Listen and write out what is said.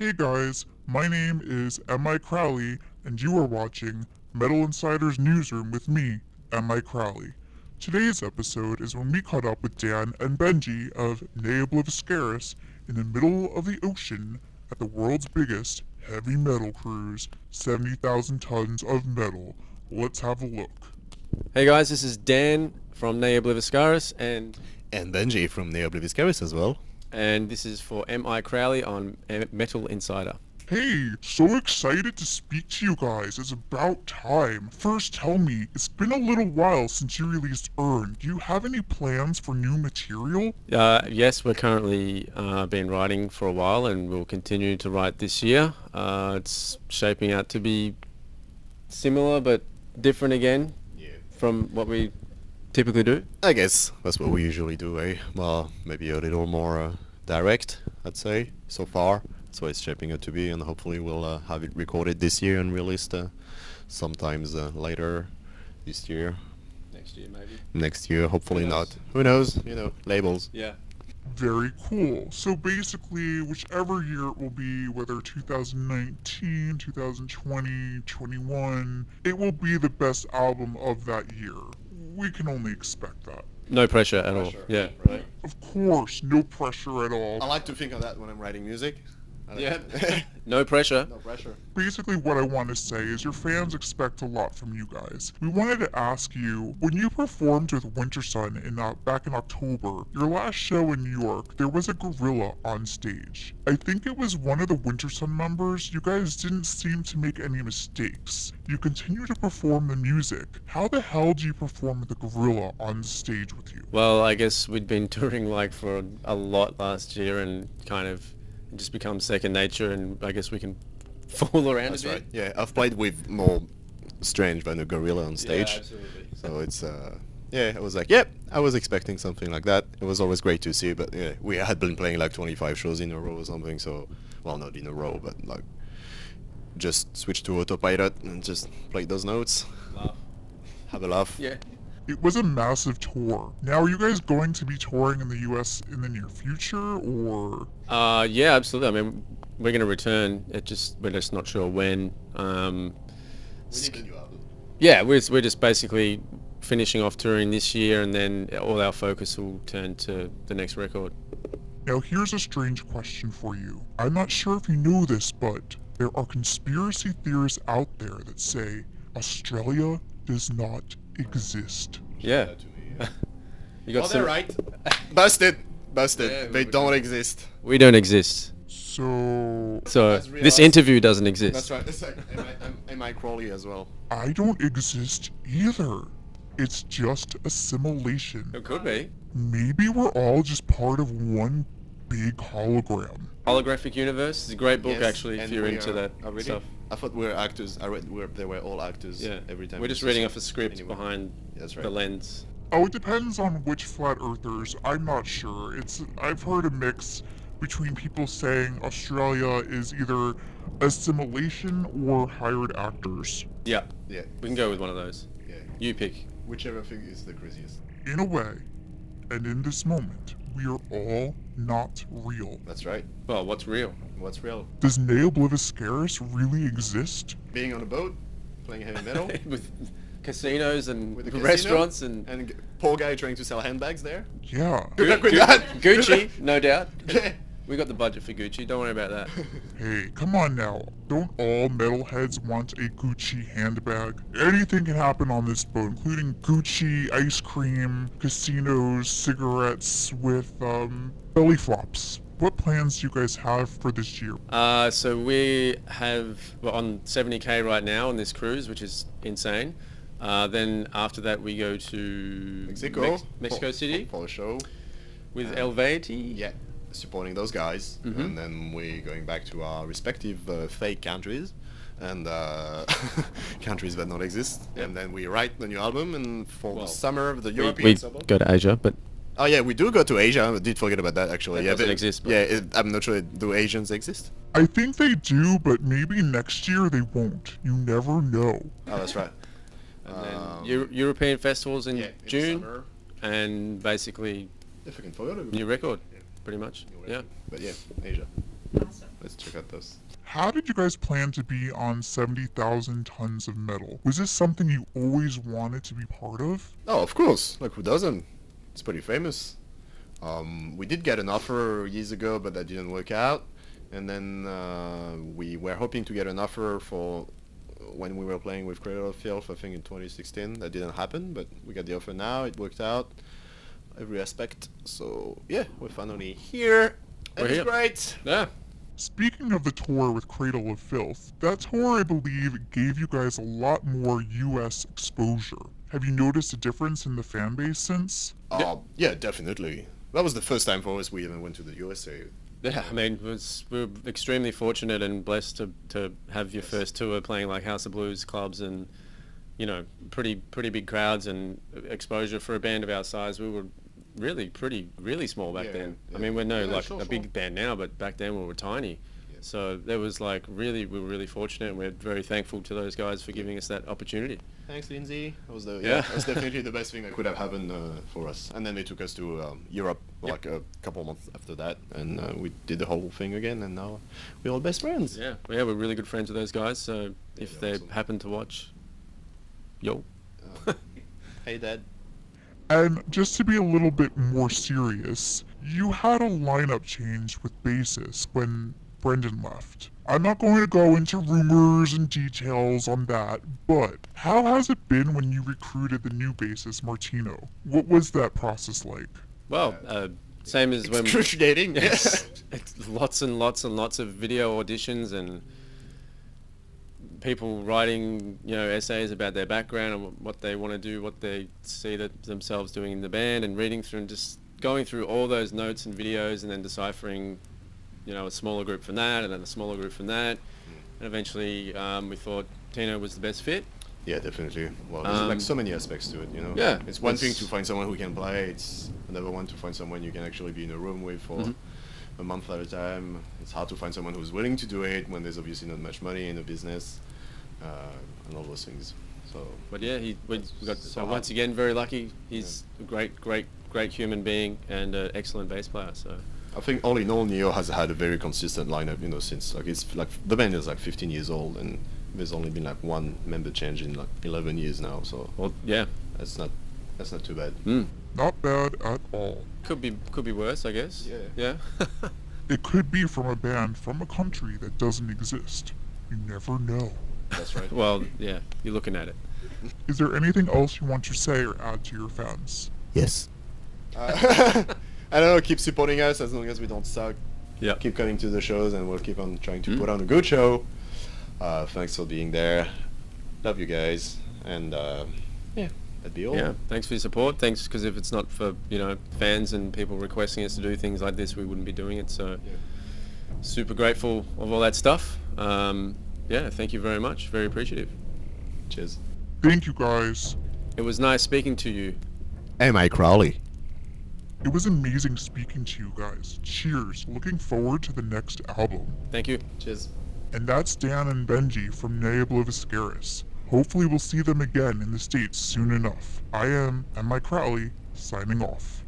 Hey guys, my name is M.I Crowley, and you are watching Metal Insider's Newsroom with me, M.I Crowley. Today's episode is when we caught up with Dan and Benji of Obliviscaris in the middle of the ocean at the world's biggest heavy metal cruise, 70,000 tons of metal. Let's have a look. Hey guys, this is Dan from Obliviscaris and Benji from Obliviscaris as well. And this is for M.I Crowley on Metal Insider. Hey, so excited to speak to you guys. It's about time. First, tell me, it's been a little while since you released Earn. Do you have any plans for new material? Yes, we're currently been writing for a while and we'll continue to write this year. It's shaping out to be similar but different again from what we typically do. I guess that's what we usually do, eh? Well, maybe a little more direct, I'd say, so far. That's what it's shaping out to be, and hopefully we'll have it recorded this year and released sometimes later this year. Next year, maybe. Next year, hopefully not. Who knows? You know, labels. Yeah. Very cool. So basically, whichever year it will be, whether 2019, 2020, 21, it will be the best album of that year. We can only expect that. No pressure at all. Yeah, right. Of course, no pressure at all. I like to think of that when I'm writing music. Yeah. No pressure. No pressure. Basically, what I want to say is your fans expect a lot from you guys. We wanted to ask you, when you performed with Winter Sun back in October, your last show in New York, there was a gorilla on stage. I think it was one of the Winter Sun members. You guys didn't seem to make any mistakes. You continue to perform the music. How the hell do you perform with a gorilla on stage with you? Well, I guess we'd been touring for a lot last year and kind of just become second nature, and I guess we can fool around That's a bit. right. Yeah, I've played with more strange than a gorilla on stage. Yeah, absolutely. So it's yeah, I was like, yep, I was expecting something like that. It was always great to see, but yeah, we had been playing like 25 shows in a row or something, so, well, not in a row, but like, just switch to autopilot and just play those notes. Laugh. Have a laugh. Yeah. It was a massive tour. Now, are you guys going to be touring in the US in the near future, or? Yeah, absolutely. I mean, we're going to return. We're just not sure when. We need a new album. Yeah, we're just basically finishing off touring this year, and then all our focus will turn to the next record. Now, here's a strange question for you. I'm not sure if you know this, but there are conspiracy theorists out there that say Australia does not exist. Yeah. You got They're right. Busted. Yeah, They don't exist. We don't exist. So This interview doesn't exist. That's right. It's like M.I Crowley as well. I don't exist either. It's just a simulation. It could be. Maybe we're all just part of one big hologram. Holographic Universe is a great book, Yes, actually, if and you're we into are- that Oh, really? stuff. I thought we were actors. I read they were all actors. Yeah. Every time. We're just reading off a script Anyway. behind That's right. the lens. Oh, it depends on which flat earthers. I'm not sure. I've heard a mix between people saying Australia is either a simulation or hired actors. Yeah. Yeah. We can go with one of those. Yeah. You pick. Whichever thing is the craziest. In a way, and in this moment, we are all not real. That's right. Well, what's real? What's real? Does Obliviscaris really exist? Being on a boat, playing heavy metal, With casinos and with a casino, restaurants and poor guy trying to sell handbags there. Yeah. Good luck with that. Gucci, no doubt. Yeah. We got the budget for Gucci. Don't worry about that. Hey, come on now. Don't all metalheads want a Gucci handbag? Anything can happen on this boat, including Gucci, ice cream, casinos, cigarettes with, belly flops. What plans do you guys have for this year? So we're on 70K right now on this cruise, which is insane. Then after that we go to Mexico City for a show with Helvetii. Yeah, supporting those guys, Mhm. and then we're going back to our respective fake countries and countries that don't exist. Yep. And then we write the new album, and for the summer of the We European summer. go to Asia, but Oh yeah, we do go to Asia. I did forget about that actually. That Yeah, doesn't but exist, but- Yeah, I'm not sure. Do Asians exist? I think they do, but maybe next year they won't. You never know. Oh, that's right. and then European festivals in Yeah, in June, summer. and basically If I can forget it. new record, Yeah. pretty much. New Yeah. record. But yeah, Asia. Awesome. Let's check out those. How did you guys plan to be on 70,000 tons of metal? Was this something you always wanted to be part of? Oh, of course. Like, who doesn't? It's pretty famous. We did get an offer years ago, but that didn't work out. And then we were hoping to get an offer for when we were playing with Cradle of Filth, I think in 2016. That didn't happen, but we got the offer now. It worked out, every aspect. So yeah, we're finally here. And We're it's here. great. Yeah. Speaking of the tour with Cradle of Filth, that tour I believe gave you guys a lot more US exposure. Have you noticed a difference in the fan base since? Yeah, definitely. That was the first time for us we even went to the USA. Yeah, I mean, we're extremely fortunate and blessed to have your first tour playing like House of Blues clubs and, you know, pretty big crowds and exposure for a band of our size. We were really small back then. yeah. I mean, we're Yeah, like sure, a big band now, but back then we were tiny. Yeah. So there was like we were really fortunate, and we're very thankful to those guys for giving us that opportunity. Thanks, Lindsay. That was Yeah. that was definitely the best thing that could have happened for us. And then they took us to Europe like a couple months after that, and we did the whole thing again. And now we're all best friends. Yeah, we're really good friends with those guys. So if they're they awesome. happen to watch, yo. Hey, Dad. And just to be a little bit more serious, you had a lineup change with bassist when Brendan left. I'm not going to go into rumors and details on that, but how has it been when you recruited the new bassist, Martino? What was that process like? Well, same as when Excruciating. Yes, it's lots and lots and lots of video auditions and people writing, you know, essays about their background and what they want to do, what they see themselves doing in the band, and reading through and just going through all those notes and videos and then deciphering, you know, a smaller group from that and then a smaller group from that. And eventually we thought Tino was the best fit. Yeah, definitely. Well, there's like so many aspects to it, you know. Yeah, It's one thing it's- to find someone who can play. It's another one to find someone you can actually be in a room with for a month at a time. It's hard to find someone who's willing to do it when there's obviously not much money in the business, and all those things. So. But yeah, we got So once again very lucky. He's a great human being and an excellent bass player. So I think all in all, Neo has had a very consistent lineup, you know, since like it's like the band is like 15 years old, and there's only been like one member change in like 11 years now. So well, yeah, that's not too bad. Not bad at all. could be worse, I guess. Yeah. Yeah. It could be from a band from a country that doesn't exist. You never know. That's right. Well, yeah, you're looking at it. Is there anything else you want to say or add to your fans? Yes. I don't know. Keep supporting us as long as we don't suck. Yeah. Keep coming to the shows, and we'll keep on trying to put on a good show. Thanks for being there. Love you guys, and yeah, that'd be all. Yeah, thanks for your support. Thanks, because if it's not for, you know, fans and people requesting us to do things like this, we wouldn't be doing it. So super grateful of all that stuff. Yeah, thank you very much. Very appreciative. Cheers. Thank you guys. It was nice speaking to you. M.I Crowley. It was amazing speaking to you guys. Cheers. Looking forward to the next album. Thank you. Cheers. And that's Dan and Benji from Obliviscaris. Hopefully we'll see them again in the States soon enough. I am M.I Crowley, signing off.